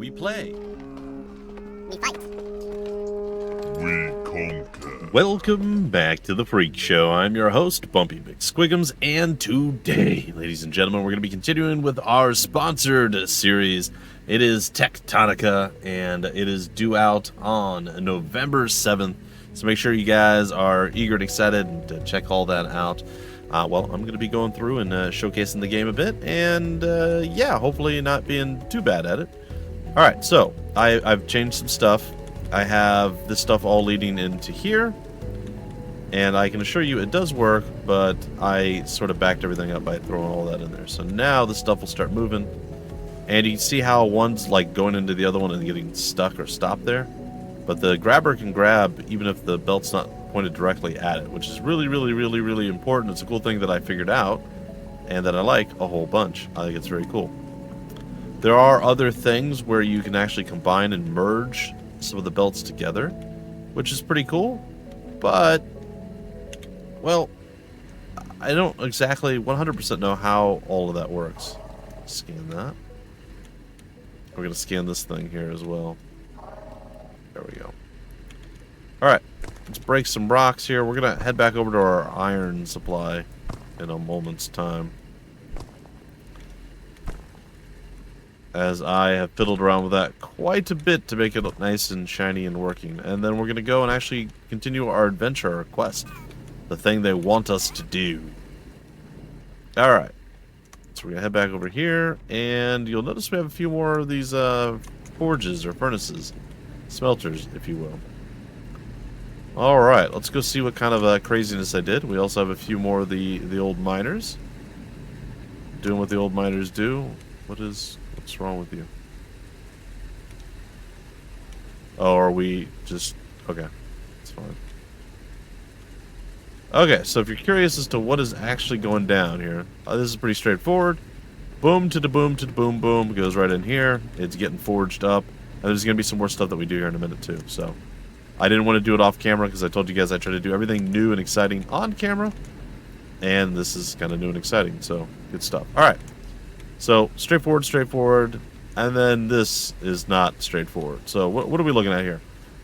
We play. We fight. We conquer. Welcome back to the Freak Show. I'm your host, Bumpy McSquigums, and today, ladies and gentlemen, we're going to be continuing with our sponsored series. It is Techtonica, and it is due out on November 7th. So make sure you guys are eager and excited to check all that out. Well, I'm going to be going through and showcasing the game a bit, and yeah, hopefully not being too bad at it. All right, so I've changed some stuff. I have this stuff all leading into here, and I can assure you it does work, but I sort of backed everything up by throwing all that in there. So now the stuff will start moving, and you can see how one's like going into the other one and getting stuck or stopped there. But the grabber can grab even if the belt's not pointed directly at it, which is really, really, really, really important. It's a cool thing that I figured out and that I like a whole bunch. I think it's very cool. There are other things where you can actually combine and merge some of the belts together, which is pretty cool, but, well, I don't exactly 100% know how all of that works. Scan that. We're going to scan this thing here as well. There we go. Alright, let's break some rocks here. We're going to head back over to our iron supply in a moment's time, as I have fiddled around with that quite a bit to make it look nice and shiny and working. And then we're going to go and actually continue our adventure, our quest. The thing they want us to do. Alright. So we're going to head back over here, and you'll notice we have a few more of these forges or furnaces. Smelters, if you will. Alright, let's go see what kind of craziness I did. We also have a few more of the old miners. Doing what the old miners do. What's wrong with you? Oh, are we just... Okay, it's fine. Okay, so if you're curious as to what is actually going down here, this is pretty straightforward. Boom to the boom to the boom boom goes right in here. It's getting forged up. And there's going to be some more stuff that we do here in a minute too. So I didn't want to do it off camera because I told you guys I try to do everything new and exciting on camera. And this is kind of new and exciting, so good stuff. Alright. So, straightforward, and then this is not straightforward. So, what are we looking at here?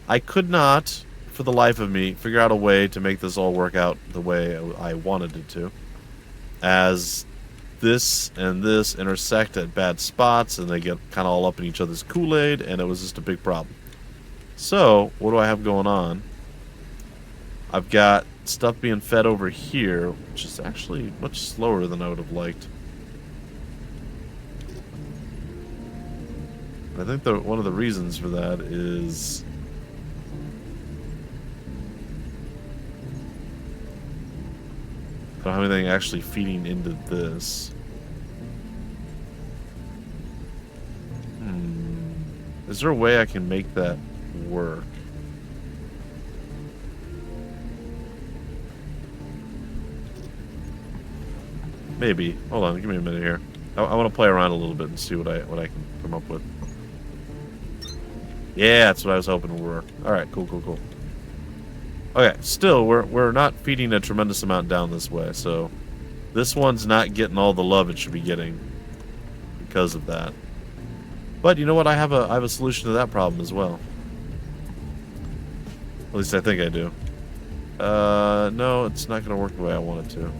I could not, for the life of me, figure out a way to make this all work out the way I wanted it to. As this and this intersect at bad spots, and they get kind of all up in each other's Kool-Aid, and it was just a big problem. So, what do I have going on? I've got stuff being fed over here, which is actually much slower than I would have liked. I think that one of the reasons for that is I don't have anything actually feeding into this. Is there a way I can make that work? Maybe. Hold on, give me a minute here. I want to play around a little bit and see what I can come up with. Yeah, that's what I was hoping would work. Alright, cool. Okay, still, we're not feeding a tremendous amount down this way, so this one's not getting all the love it should be getting because of that. But you know what? I have a solution to that problem as well. At least I think I do. No, it's not going to work the way I want it to.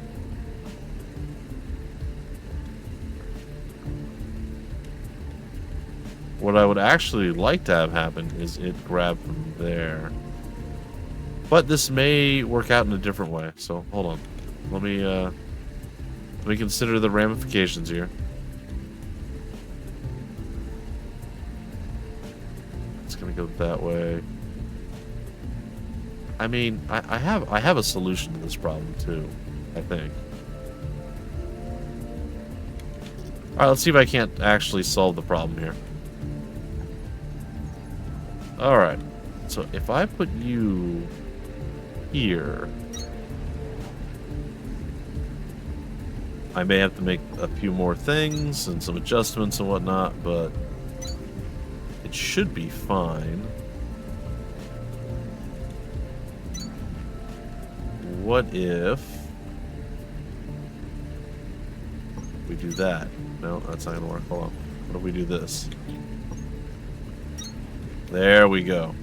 What I would actually like to have happen is it grab from there. But this may work out in a different way, so hold on. Let me consider the ramifications here. It's gonna go that way. I mean, I have a solution to this problem too, I think. Alright, let's see if I can't actually solve the problem here. Alright, so if I put you here, I may have to make a few more things and some adjustments and whatnot, but it should be fine. What if we do that? No, that's not gonna work. Hold on. What if we do this? There we go.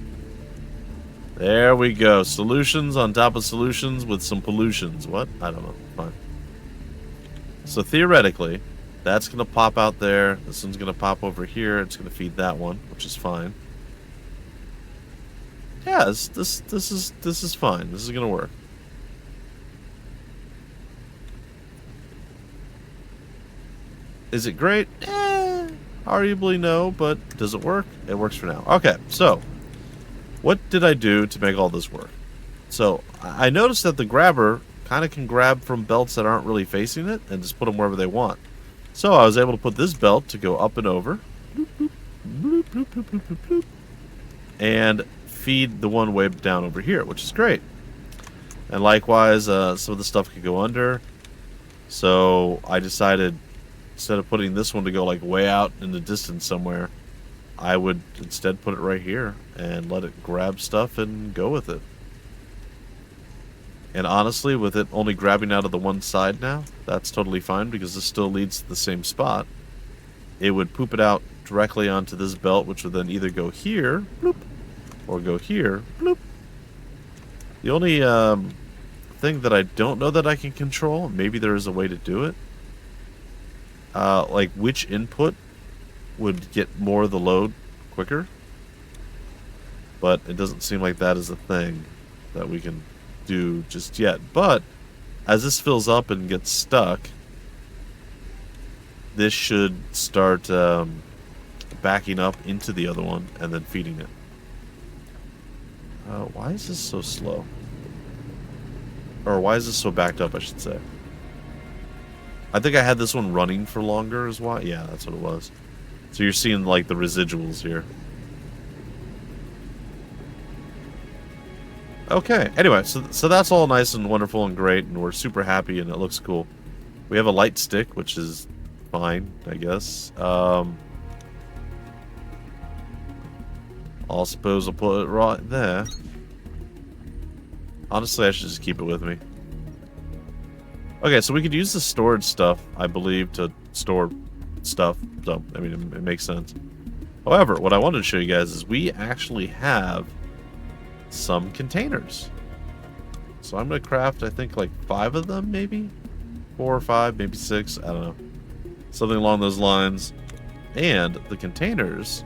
There we go. Solutions on top of solutions with some pollutions. What? I don't know. Fine. So theoretically, that's going to pop out there. This one's going to pop over here. It's going to feed that one, which is fine. Yeah, this is fine. This is going to work. Is it great? Arguably no, but does it work? It works for now. Okay, so what did I do to make all this work? So I noticed that the grabber kind of can grab from belts that aren't really facing it and just put them wherever they want. So I was able to put this belt to go up and over. Bloop, bloop, bloop, bloop, bloop, bloop, bloop, bloop, and feed the one way down over here, which is great. And likewise, some of the stuff could go under. So I decided, instead of putting this one to go like way out in the distance somewhere, I would instead put it right here and let it grab stuff and go with it. And honestly, with it only grabbing out of the one side now, that's totally fine because this still leads to the same spot. It would poop it out directly onto this belt, which would then either go here, bloop, or go here, bloop. The only thing that I don't know that I can control, maybe there is a way to do it, like which input would get more of the load quicker, but it doesn't seem like that is a thing that we can do just yet. But as this fills up and gets stuck, this should start backing up into the other one and then feeding it. Why is this so slow? Or why is this so backed up, I should say. I think I had this one running for longer is why. Yeah, that's what it was. So you're seeing like the residuals here. Okay, anyway, so that's all nice and wonderful and great, and we're super happy and it looks cool. We have a light stick, which is fine, I guess. I'll suppose I'll put it right there. Honestly, I should just keep it with me. Okay, so we could use the storage stuff, I believe, to store stuff. So, I mean, it makes sense. However, what I wanted to show you guys is we actually have some containers. So I'm going to craft, I think, like 5 of them, maybe? 4 or 5, maybe 6, I don't know. Something along those lines. And the containers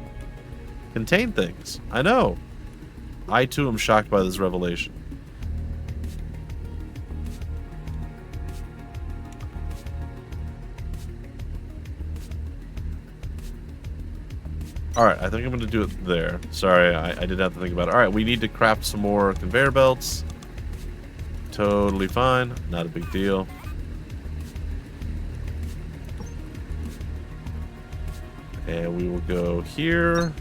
contain things. I know. I, too, am shocked by this revelation. Alright, I think I'm going to do it there. Sorry, I did have to think about it. Alright, we need to craft some more conveyor belts. Totally fine. Not a big deal. And we will go here.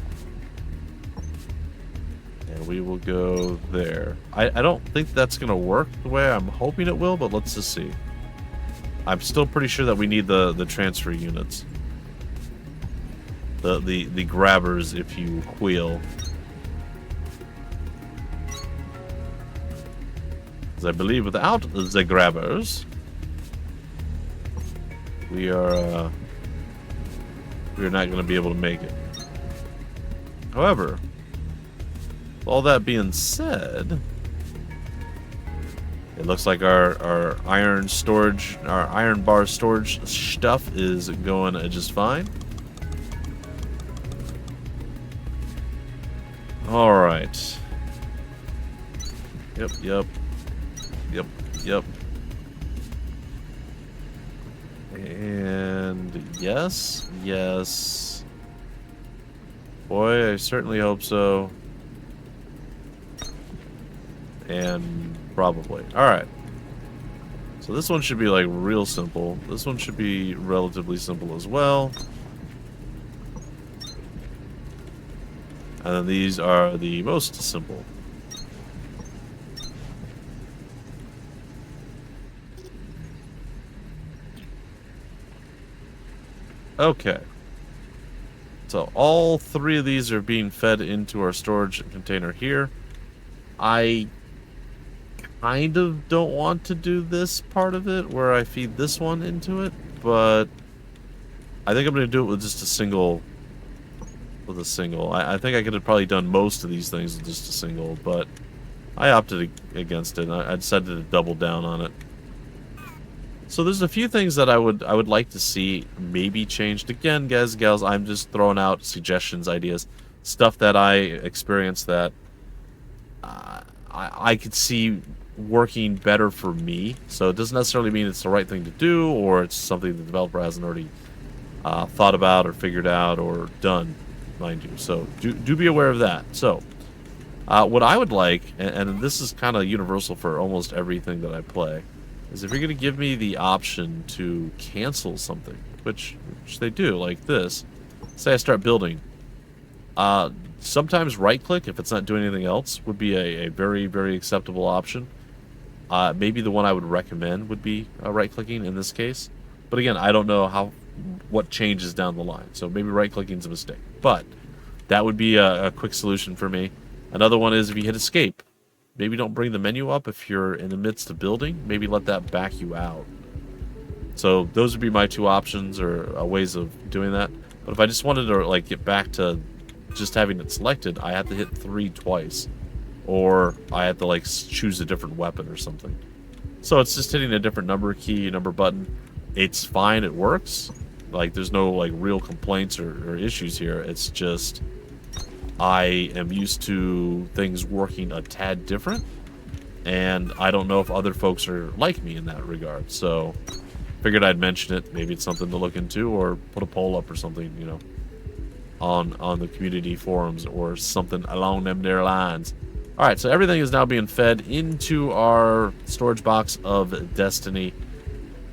And we will go there. I don't think that's going to work the way I'm hoping it will, but let's just see. I'm still pretty sure that we need the transfer units. The grabbers, if you will. Because I believe without the grabbers, we are not going to be able to make it. However, all that being said, it looks like our iron storage, our iron bar storage stuff is going just fine. Alright. Yep. And yes. Boy, I certainly hope so. And probably. Alright. So this one should be like real simple. This one should be relatively simple as well. And then these are the most simple. Okay. So all 3 of these are being fed into our storage container here. I kind of don't want to do this part of it where I feed this one into it, but I think I'm going to do it with just a single with a single. I think I could have probably done most of these things with just a single, but I opted against it. I decided to double down on it. So there's a few things that I would like to see maybe changed. Again, guys and gals, I'm just throwing out suggestions, ideas, stuff that I experienced that I could see working better for me. So it doesn't necessarily mean it's the right thing to do, or it's something the developer hasn't already thought about or figured out or done, mind you. So do be aware of that. So what I would like, and this is kind of universal for almost everything that I play, is if you're going to give me the option to cancel something, which they do, like this. Say I start building. Sometimes right-click, if it's not doing anything else, would be a very, very acceptable option. Maybe the one I would recommend would be right-clicking in this case. But again, I don't know what changes down the line. So maybe right-clicking is a mistake. But that would be a quick solution for me. Another one is if you hit escape. Maybe don't bring the menu up if you're in the midst of building. Maybe let that back you out. So those would be my two options or ways of doing that. But if I just wanted to like get back to just having it selected, I have to hit 3 twice. Or I have to like choose a different weapon or something. So it's just hitting a different number key, number button. It's fine, it works. Like there's no like real complaints or issues here. It's just I am used to things working a tad different, and I don't know if other folks are like me in that regard. So figured I'd mention it. Maybe it's something to look into, or put a poll up or something, you know, on the community forums or something along them there lines. All right, so everything is now being fed into our storage box of Destiny.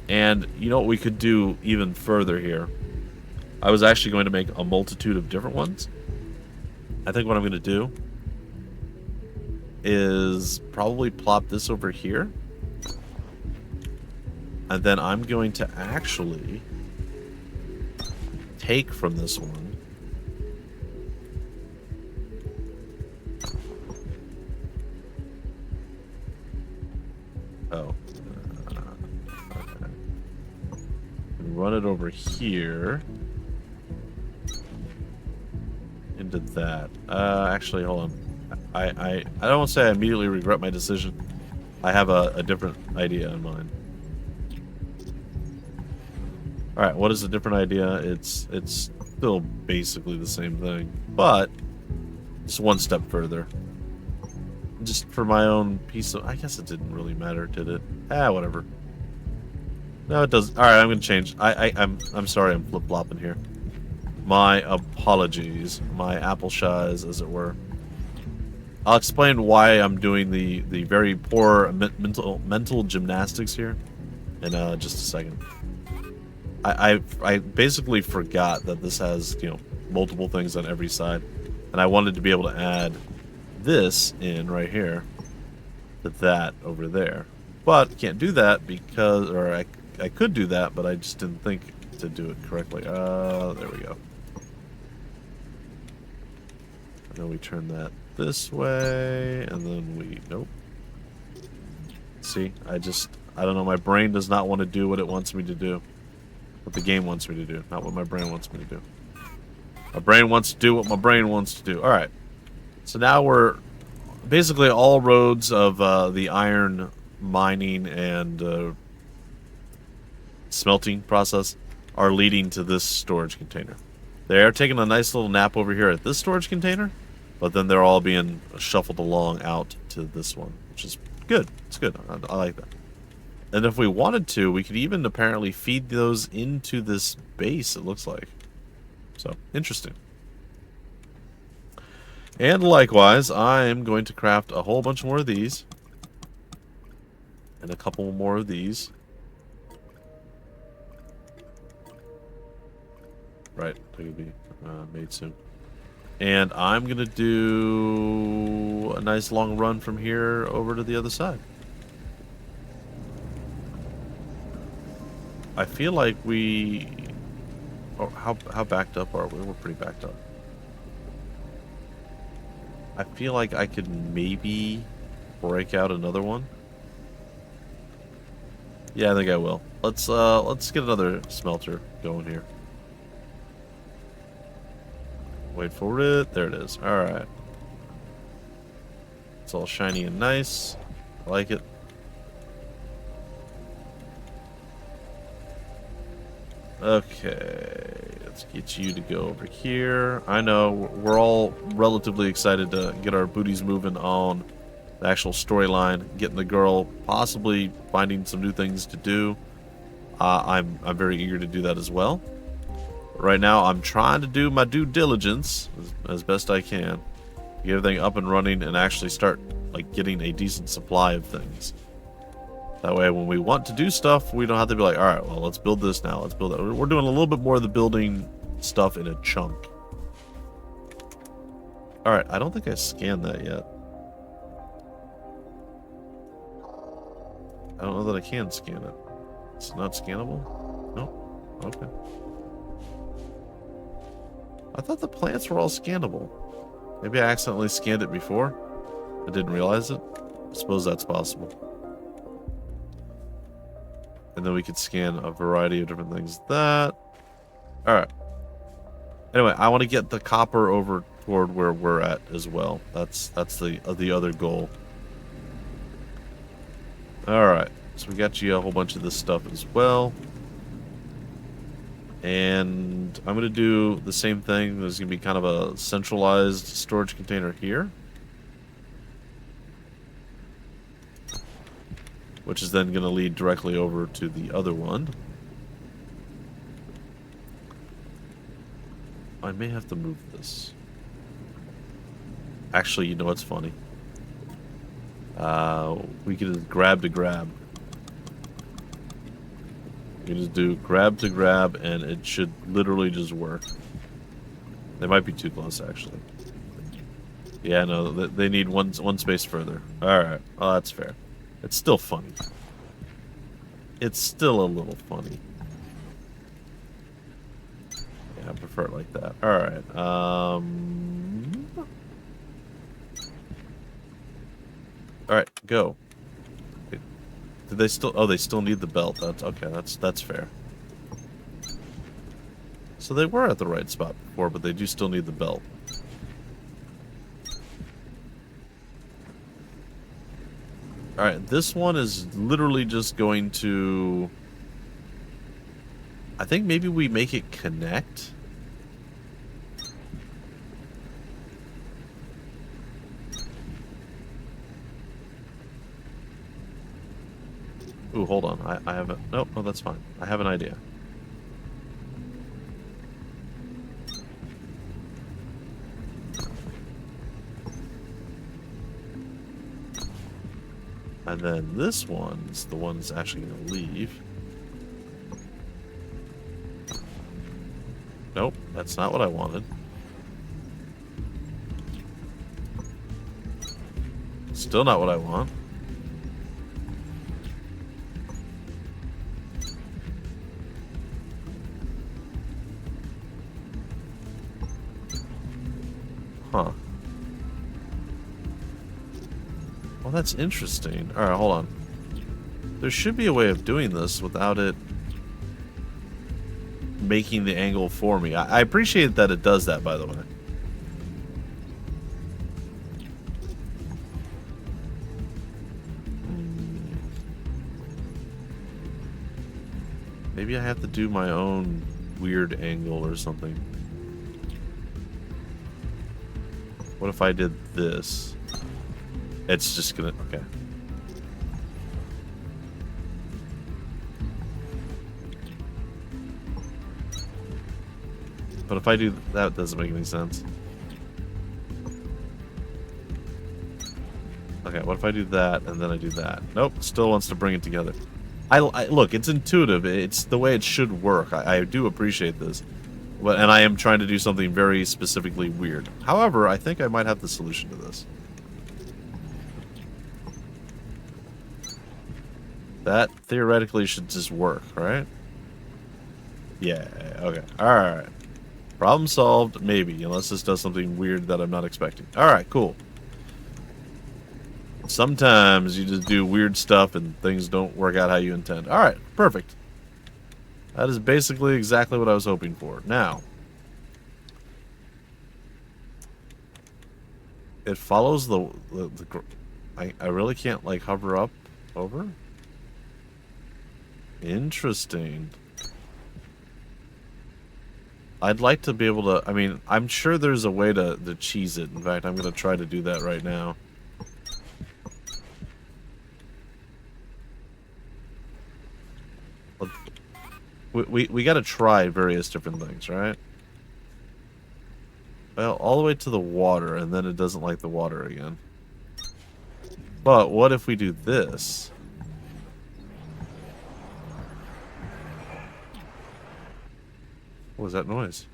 And you know what we could do even further here? I was actually going to make a multitude of different ones. I think what I'm going to do is probably plop this over here. And then I'm going to actually take from this one. Oh. Okay. And run it over here. Into that. Actually, hold on. I don't want to say I immediately regret my decision. I have a different idea in mind. Alright, what is a different idea? It's still basically the same thing, but just one step further. Just for my own peace of... I guess it didn't really matter, did it? Whatever. No, it doesn't. Alright, I'm gonna change. I'm sorry I'm flip-flopping here. My apologies. My apple shies, as it were. I'll explain why I'm doing the very poor mental gymnastics here in just a second. I basically forgot that this has, you know, multiple things on every side, and I wanted to be able to add this in right here to that over there. But can't do that because, or I could do that, but I just didn't think to do it correctly. There we go. And then we turn that this way, and then we, nope. See, I don't know, my brain does not want to do what it wants me to do. What the game wants me to do, not what my brain wants me to do. My brain wants to do what my brain wants to do. Alright. So now we're, basically all roads of the iron mining and smelting process are leading to this storage container. They are taking a nice little nap over here at this storage container, but then they're all being shuffled along out to this one, which is good. It's good. I like that. And if we wanted to, we could even apparently feed those into this base, it looks like. So, interesting. And likewise, I am going to craft a whole bunch more of these. And a couple more of these. Right, they could be made soon. And I'm going to do a nice long run from here over to the other side. I feel like we... Oh, how backed up are we? We're pretty backed up. I feel like I could maybe break out another one. Yeah, I think I will. Let's get another smelter going here. Wait for it. There it is. Alright. It's all shiny and nice. I like it. Okay. Let's get you to go over here. I know we're all relatively excited to get our booties moving on the actual storyline, getting the girl, possibly finding some new things to do. I'm very eager to do that as well. Right now, I'm trying to do my due diligence as best I can, get everything up and running, and actually start like getting a decent supply of things. That way, when we want to do stuff, we don't have to be like, all right, well, let's build this now. Let's build that. We're doing a little bit more of the building stuff in a chunk. All right, I don't think I scanned that yet. I don't know that I can scan it. It's not scannable? No? Okay. I thought the plants were all scannable. Maybe I accidentally scanned it before. I didn't realize it. I suppose that's possible. And then we could scan a variety of different things. That. Alright. Anyway, I want to get the copper over toward where we're at as well. That's the other goal. Alright. So we got you a whole bunch of this stuff as well. And I'm going to do the same thing. There's going to be kind of a centralized storage container here. Which is then going to lead directly over to the other one. I may have to move this. Actually, you know what's funny? We could just grab to grab. You can just do grab to grab, and it should literally just work. They might be too close, actually. Yeah, no, they need one space further. Alright, well, that's fair. It's still funny. It's still a little funny. Yeah, I prefer it like that. Alright, Alright, go. Did they still... Oh, they still need the belt. That's okay, that's fair. So they were at the right spot before, but they do still need the belt. Alright, this one is literally just going to... I think maybe we make it connect. Ooh, hold on. I have a... Nope, no, that's fine. I have an idea. And then this one's the one that's actually going to leave. Nope, that's not what I wanted. Still not what I want. Huh. Well, that's interesting. Alright, hold on. There should be a way of doing this without it making the angle for me. I appreciate that it does that, by the way. Maybe I have to do my own weird angle or something. What if I did this? It's just gonna... Okay. But if I do that, it doesn't make any sense. Okay, what if I do that and then I do that? Nope, still wants to bring it together. I look, it's intuitive. It's the way it should work. I do appreciate this. And I am trying to do something very specifically weird. However, I think I might have the solution to this. That theoretically should just work, right? Yeah, okay. Alright. Problem solved, maybe, unless this does something weird that I'm not expecting. Alright, cool. Sometimes you just do weird stuff and things don't work out how you intend. Alright, perfect. That is basically exactly what I was hoping for. Now, it follows I really can't like hover up over. Interesting. I'd like to be able to, I mean, I'm sure there's a way to cheese it. In fact, I'm going to try to do that right now. We got to try various different things, right? Well, all the way to the water, and then it doesn't like the water again. But what if we do this? What was that noise?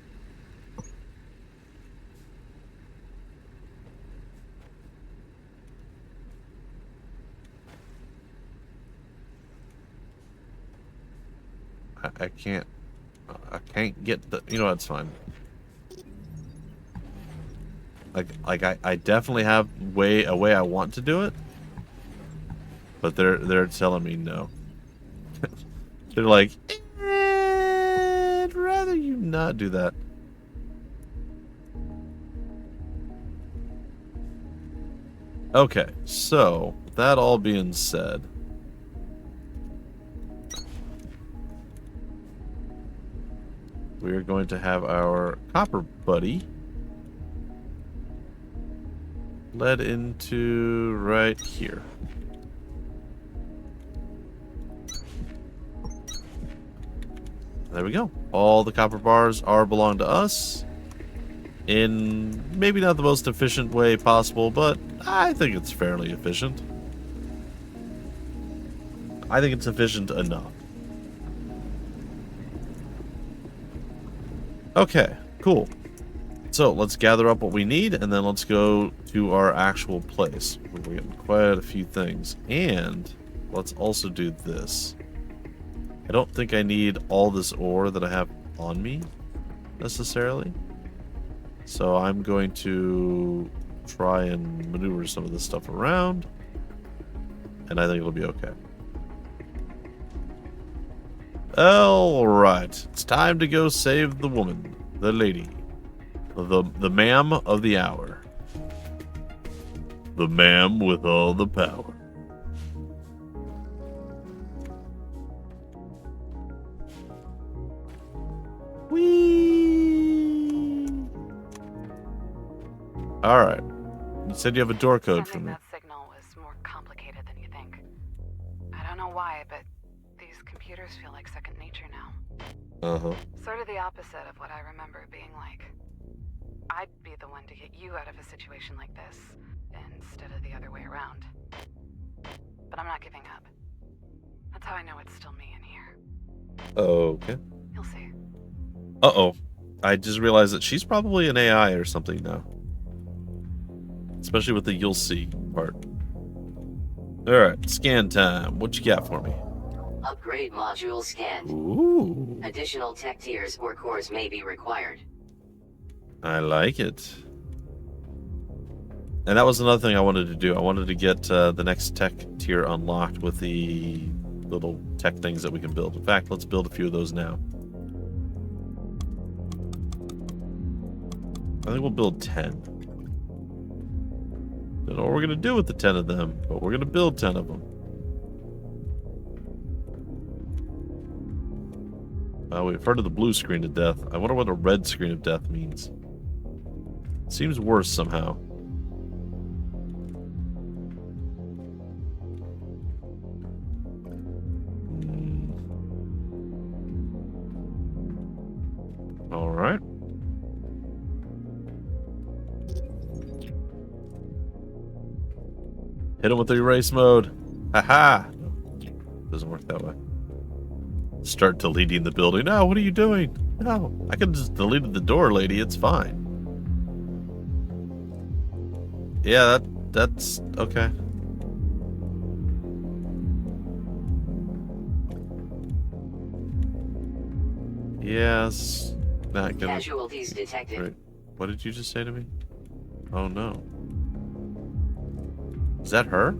I can't get the, you know, that's fine. I definitely have a way I want to do it, but they're telling me no. They're like, I'd rather you not do that. Okay, so that all being said, we are going to have our copper buddy led into right here. There we go. All the copper bars belong to us in maybe not the most efficient way possible, but I think it's fairly efficient. I think it's efficient enough. Okay, cool. So let's gather up what we need, and then let's go to our actual place. We're getting quite a few things. And let's also do this. I don't think I need all this ore that I have on me, necessarily. So I'm going to try and maneuver some of this stuff around. And I think it'll be okay. Alright, it's time to go save the woman, the lady, the ma'am of the hour. The ma'am with all the power. Whee! Alright, you said you have a door code for me. That signal was more complicated than you think. I don't know why, but computers feel like second nature now. Uh-huh. Sort of the opposite of what I remember it being like. I'd be the one to get you out of a situation like this, instead of the other way around. But I'm not giving up. That's how I know it's still me in here. Okay. You'll see. Uh-oh. I just realized that she's probably an AI or something now. Especially with the you'll see part. Alright, scan time. What you got for me? Upgrade module scanned. Ooh. Additional tech tiers or cores may be required. I like it. And that was another thing I wanted to do. I wanted to get the next tech tier unlocked with the little tech things that we can build. In fact, let's build a few of those now. I think we'll build 10. Don't know what we're going to do with the 10 of them, but we're going to build 10 of them. We've heard of the blue screen of death. I wonder what a red screen of death means. It seems worse somehow. Alright. Hit him with the erase mode. Haha! Doesn't work that way. Start deleting the building. No, what are you doing? No, I could just delete the door, lady. It's fine. Yeah, that's okay. Yes. Not gonna. Casualties detected. Right. What did you just say to me? Oh no. Is that her?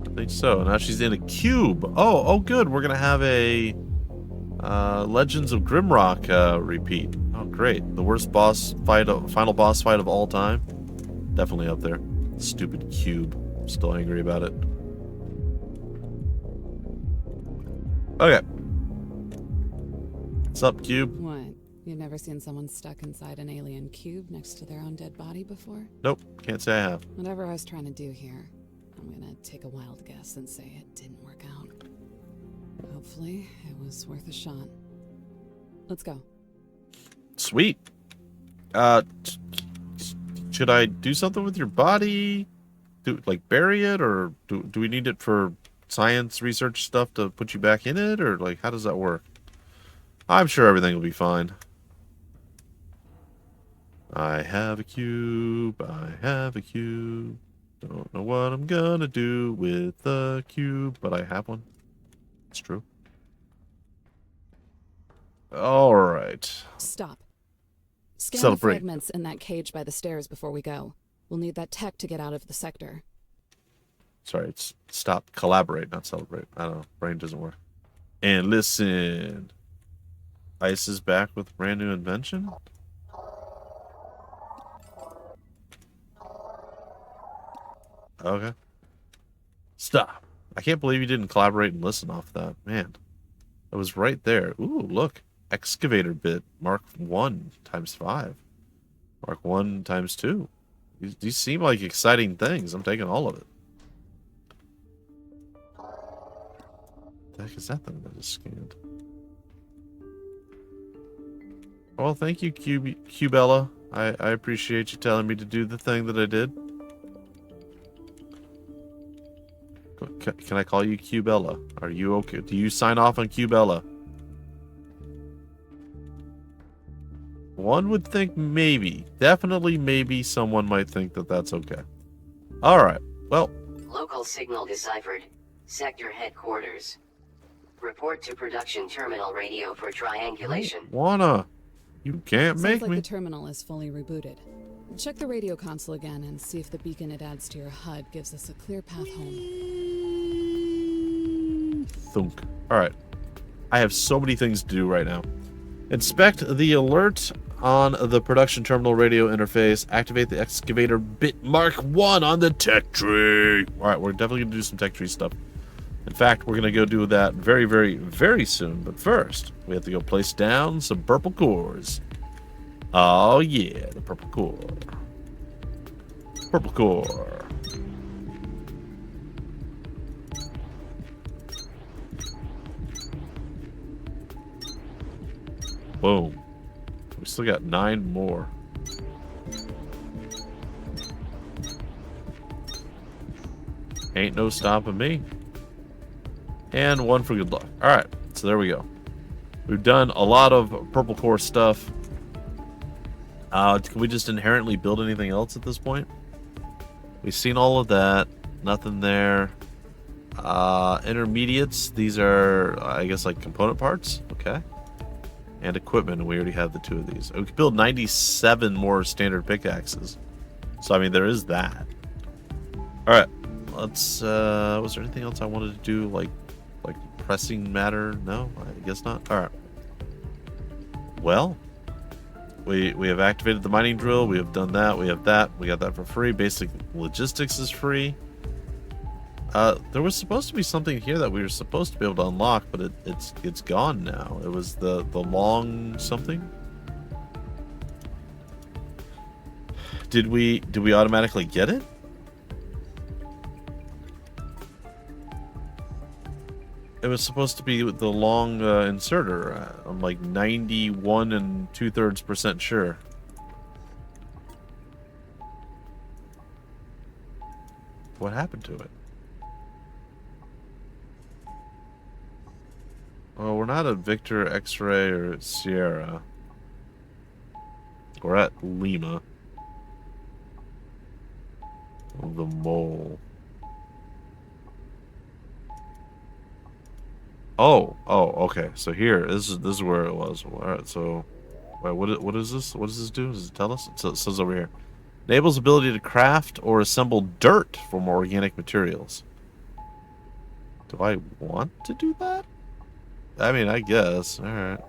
I think so. Now she's in a cube. Oh, good. We're gonna have a Legends of Grimrock repeat. Oh, great. The worst final boss fight of all time. Definitely up there. Stupid cube. I'm still angry about it. Okay. What's up, cube? What? You've never seen someone stuck inside an alien cube next to their own dead body before? Nope. Can't say I have. Whatever I was trying to do here, I'm gonna take a wild guess and say it didn't work out. Hopefully, it was worth a shot. Let's go. Sweet. Should I do something with your body? Like bury it, or do we need it for science research stuff to put you back in it, or like how does that work? I'm sure everything will be fine. I have a cube. I have a cube. Don't know what I'm gonna do with the cube, but I have one. It's true. All right. Stop. Scan the Celebrate. fragments in that cage by the stairs before we go. We'll need that tech to get out of the sector. Sorry, it's stop. Collaborate, not celebrate. I don't know. Brain doesn't work. And listen. Ice is back with brand new invention? Okay. Stop. I can't believe you didn't collaborate and listen off that. Man. It was right there. Ooh, look. Excavator bit. Mark 1 times 5. Mark 1 times 2. These seem like exciting things. I'm taking all of it. What the heck is that thing that is scanned? Well, thank you, Cubella. I appreciate you telling me to do the thing that I did. Can I call you Cubella? Are you okay? Do you sign off on Cubella? One would think maybe, definitely maybe someone might think that that's okay. All right, well. Local signal deciphered. Sector headquarters. Report to production terminal radio for triangulation. Wanna. You can't make Sounds like me. the terminal is fully rebooted. Check the radio console again and see if the beacon it adds to your HUD gives us a clear path home. Thunk. All right. I have so many things to do right now. Inspect the alert on the production terminal radio interface. Activate the excavator bit Mark 1 on the tech tree. All right, we're definitely going to do some tech tree stuff. In fact, we're going to go do that very, very, very soon. But first, we have to go place down some purple cores. Oh, yeah, the purple core. Purple core. Boom. We still got 9 more. Ain't no stopping me. And 1 for good luck. Alright, so there we go. We've done a lot of purple core stuff. Can we just inherently build anything else at this point? We've seen all of that. Nothing there. Intermediates. These are, I guess, like component parts. Okay. And equipment. And we already have the 2 of these. We could build 97 more standard pickaxes. So, I mean, there is that. Alright. Let's, was there anything else I wanted to do? Like pressing matter? No? I guess not. Alright. Well. We have activated the mining drill. We have done that. We have that. We got that for free. Basic logistics is free. There was supposed to be something here that we were supposed to be able to unlock, but it's gone now. It was the long something. Did we automatically get it? It was supposed to be the long inserter. I'm like 91 2/3% sure. What happened to it? Well, we're not at Victor, X-Ray, or Sierra. We're at Lima. The mole. Oh, okay. So here, this is where it was. All right. So, wait, what is this? What does this do? Does it tell us? It says over here, enables ability to craft or assemble dirt from organic materials. Do I want to do that? I mean, I guess. All right.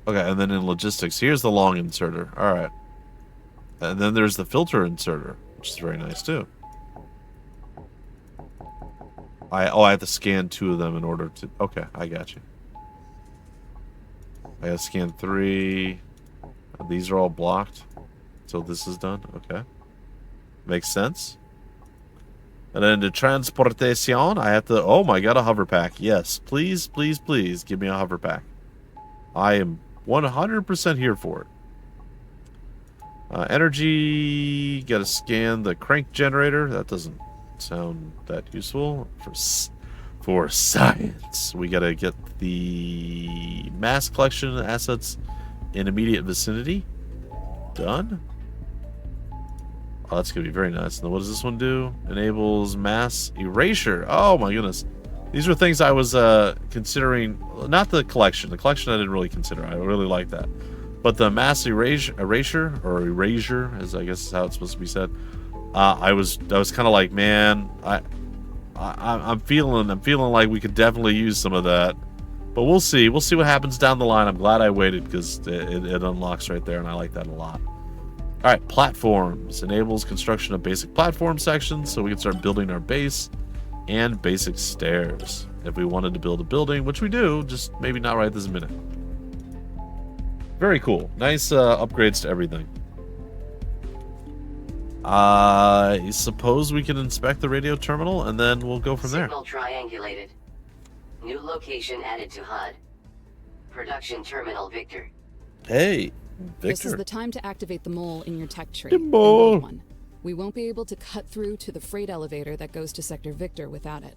Okay, and then in logistics, here's the long inserter. All right. And then there's the filter inserter, which is very nice too. I have to scan 2 of them in order to... Okay, I got you. I have to scan 3. These are all blocked. So this is done. Okay. Makes sense. And then the transportation, I have to... Oh my god, a hover pack. Yes. Please, please, please give me a hover pack. I am 100% here for it. Energy... Gotta scan the crank generator. That doesn't sound that useful. For science. We gotta get the mass collection assets in immediate vicinity. Done. Oh, that's going to be very nice. And then what does this one do? Enables mass erasure. Oh, my goodness. These are things I was considering. Not the collection. The collection I didn't really consider. I really like that. But the mass erasure, or erasure, as I guess is how it's supposed to be said. I was kind of like, man, I'm feeling like we could definitely use some of that. But we'll see. We'll see what happens down the line. I'm glad I waited because it unlocks right there, and I like that a lot. All right, platforms. Enables construction of basic platform sections so we can start building our base and basic stairs. If we wanted to build a building, which we do, just maybe not right this minute. Very cool. Nice upgrades to everything. I suppose we can inspect the radio terminal, and then we'll go from there. Signal triangulated. New location added to HUD. Production terminal Victor. Hey, Victor. This is the time to activate the mole in your tech tree. The mole. One. We won't be able to cut through to the freight elevator that goes to Sector Victor without it.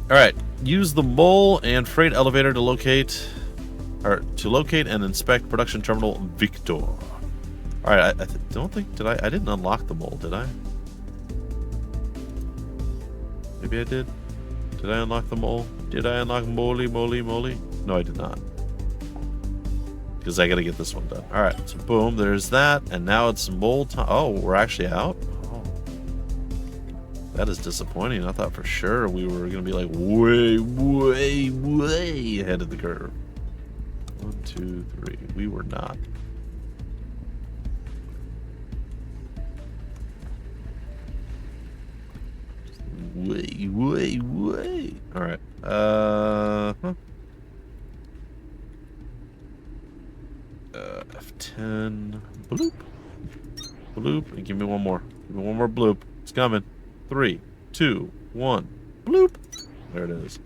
All right, use the mole and freight elevator to locate and inspect production terminal Victor. All right, I don't think I didn't unlock the mole, did I? Maybe I did. Did I unlock the mole? Did I unlock moly? No, I did not. Because I got to get this one done. All right, so boom, there's that, and now it's mole time. Oh, we're actually out. Oh, that is disappointing. I thought for sure we were gonna be like way ahead of the curve. 1, 2, 3. We were not. Way. All right. F10. Bloop. And give me one more. Give me one more bloop. It's coming. 3, 2, 1. Bloop. There it is.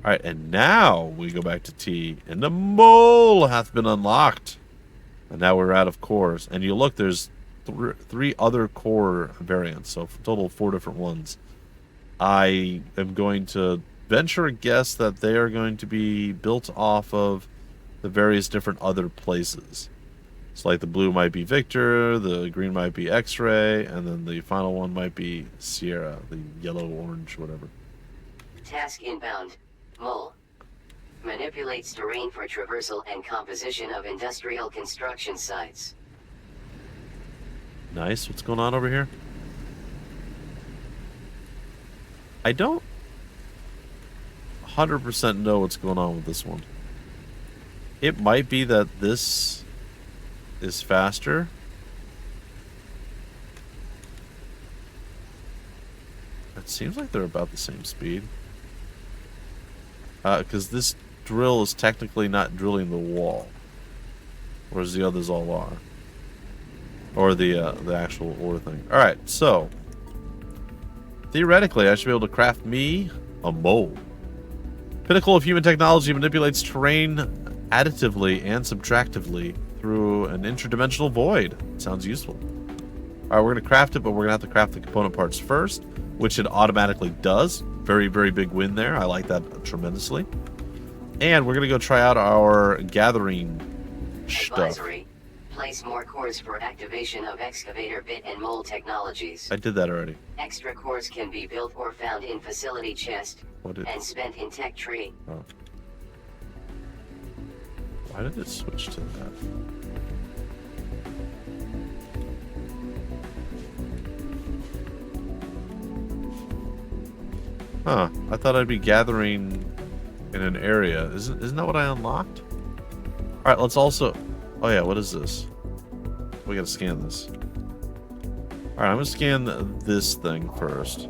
All right, and now we go back to T, and the mole hath been unlocked. And now we're out of cores. And you look, there's 3 other core variants, so total 4 different ones. I am going to venture a guess that they are going to be built off of the various different other places. So like the blue might be Victor, the green might be X-Ray, and then the final one might be Sierra, the yellow, orange, whatever. Task inbound. Mole. Manipulates terrain for traversal and composition of industrial construction sites. Nice. What's going on over here? I don't 100% know what's going on with this one. It might be that this is faster. It seems like they're about the same speed. Because this drill is technically not drilling the wall. Whereas the others all are. Or the actual ore thing. Alright, so theoretically, I should be able to craft me a mole. Pinnacle of human technology manipulates terrain additively and subtractively through an interdimensional void. Sounds useful. Alright, we're going to craft it, but we're going to have to craft the component parts first, which it automatically does. Very, very big win there. I like that tremendously. And we're going to go try out our gathering stuff. Advisory. Place more cores for activation of excavator bit and mole technologies. I did that already. Extra cores can be built or found in facility chest and spent in tech tree. Oh. Why did it switch to that? Huh. I thought I'd be gathering in an area. Isn't that what I unlocked? Alright, let's also... Oh yeah, what is this? We gotta scan this. Alright, I'm gonna scan this thing first.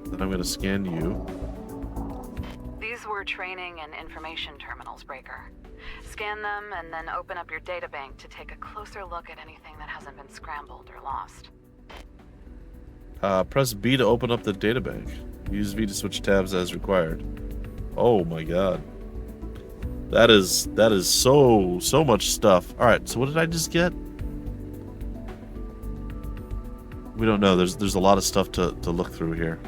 Then I'm gonna scan you. These were training and information terminals, Breaker. Scan them and then open up your databank to take a closer look at anything that hasn't been scrambled or lost. Press B to open up the databank. Use V to switch tabs as required. Oh my god. That is so much stuff. Alright, so what did I just get? We don't know. There's a lot of stuff to look through here.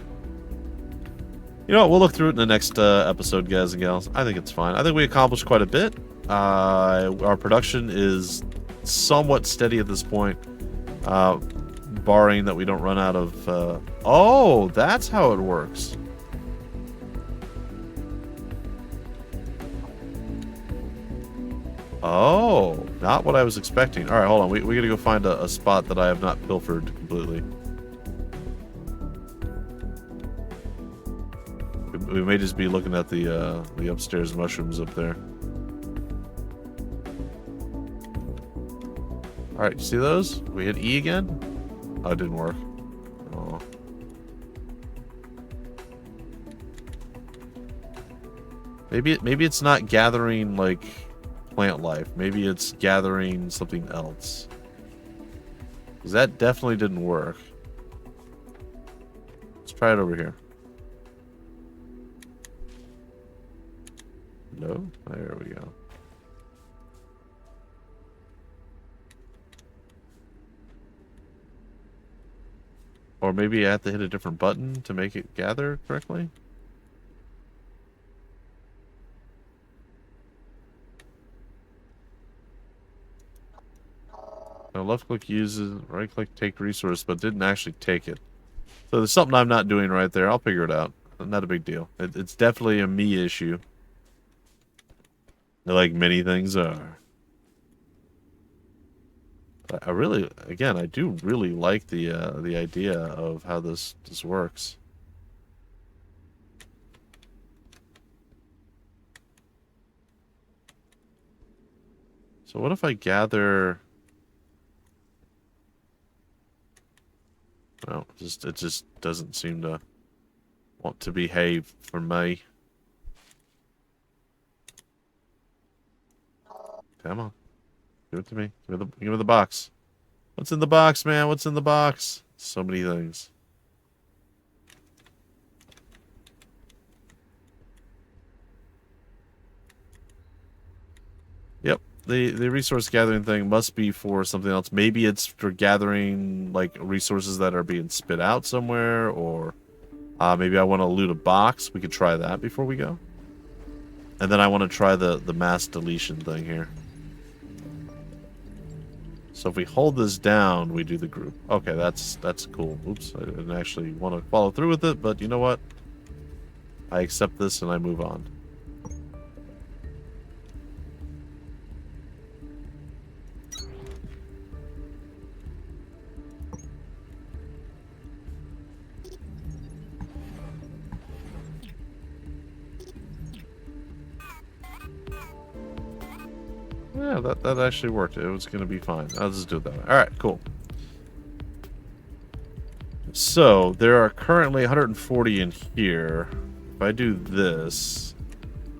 You know what? We'll look through it in the next episode, guys and gals. I think it's fine. I think we accomplished quite a bit. Our production is somewhat steady at this point. Barring that we don't run out of... Oh, that's how it works. Oh, not what I was expecting. Alright, hold on. We gotta go find a spot that I have not pilfered completely. We may just be looking at the upstairs mushrooms up there. Alright, you see those? We hit E again? Oh, it didn't work. Oh. Maybe it's not gathering, like, plant life. Maybe it's gathering something else. Because that definitely didn't work. Let's try it over here. No? There we go. Or maybe I have to hit a different button to make it gather correctly? Now left click uses, right click take resource, but didn't actually take it. So there's something I'm not doing right there. I'll figure it out. Not a big deal. It's definitely a me issue. Like many things are. I really, again, I do really like the idea of how this works. So what if I gather? Well, it just doesn't seem to want to behave for me. Come on. Give it to me. Give me the box. What's in the box, man? What's in the box? So many things. Yep. The resource gathering thing must be for something else. Maybe it's for gathering, like, resources that are being spit out somewhere, or maybe I want to loot a box. We could try that before we go. And then I want to try the mass deletion thing here. So if we hold this down, we do the group. Okay, that's cool. Oops, I didn't actually want to follow through with it, but you know what? I accept this and I move on. Yeah, that actually worked. It was going to be fine. I'll just do it that way. Alright, cool. So, there are currently 140 in here. If I do this...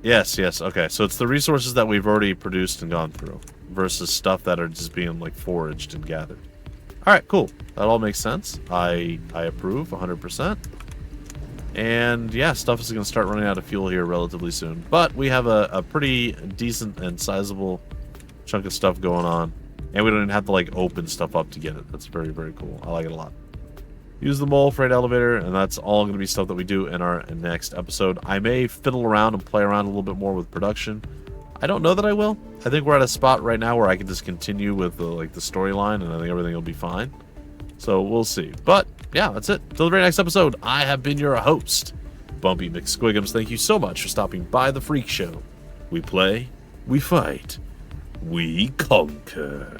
Yes, okay. So it's the resources that we've already produced and gone through. Versus stuff that are just being, like, foraged and gathered. Alright, cool. That all makes sense. I approve 100%. And yeah, stuff is going to start running out of fuel here relatively soon. But we have a pretty decent and sizable chunk of stuff going on, and we don't even have to, like, open stuff up to get it. That's very, very cool. I like it a lot. Use the mole freight elevator, and that's all going to be stuff that we do in our next episode. I may fiddle around and play around a little bit more with production. I don't know that I will. I think we're at a spot right now where I can just continue with the storyline, and I think everything will be fine. So we'll see. But yeah, that's it. Till the very next episode, I have been your host, Bumpy McSquigums. Thank you so much for stopping by the Freak Show. We play, we fight, we conquer.